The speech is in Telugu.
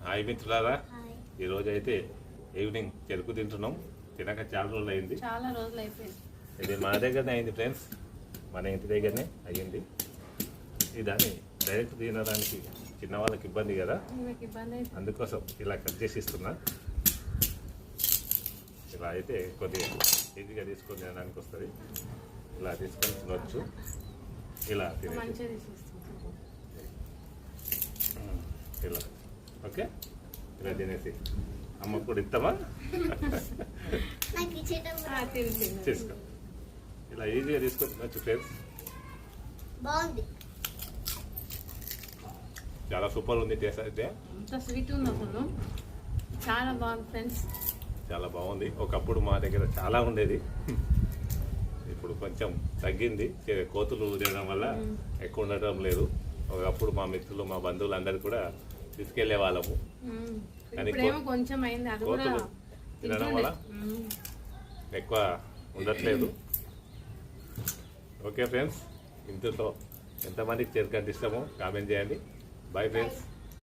హాయ్ మిత్రులారా, ఈరోజు అయితే ఈవినింగ్ చెరుకు తింటున్నాం. తినక చాలా రోజులు అయిపోయింది. ఇది మన దగ్గరనే అయింది ఫ్రెండ్స్, మన ఇంటి దగ్గరనే అయ్యింది. దాన్ని డైరెక్ట్ తినడానికి చిన్న వాళ్ళకి ఇబ్బంది కదా, అందుకోసం ఇలా కట్ చేసి ఇస్తున్నా. ఇలా అయితే కొద్దిగా ఈజీగా తీసుకొని తినడానికి వస్తుంది. ఇలా తీసుకొని తినవచ్చు. ఇలా తినేసి ఇలా ఓకే, ఇలా తినేసి అమ్మ కూడా ఇస్తామా చేసుకో. ఇలా ఈజీగా తీసుకొని తినచ్చు ఫ్రెండ్స్. బాగుంది, చాలా సూపర్ ఉంది. టేస్ట్ అయితే స్వీట్ ఉంది, అసలు చాలా బాగుంది ఫ్రెండ్స్, చాలా బాగుంది. ఒకప్పుడు మా దగ్గర చాలా ఉండేది, ఇప్పుడు కొంచెం తగ్గింది. కోతులు తినడం వల్ల ఎక్కువ ఉండటం లేదు. ఒకప్పుడు మా మిత్రులు, మా బంధువులు అందరు కూడా తీసుకెళ్లే వాళ్ళము. కానీ కొంచెం అయింది, అది కోతులు తినడం వల్ల ఎక్కువ ఉండట్లేదు. ఓకే ఫ్రెండ్స్, ఇంతతో ఎంతమందికి చెరుకు అంటే ఇష్టమో కామెంట్ చేయండి. Bye friends.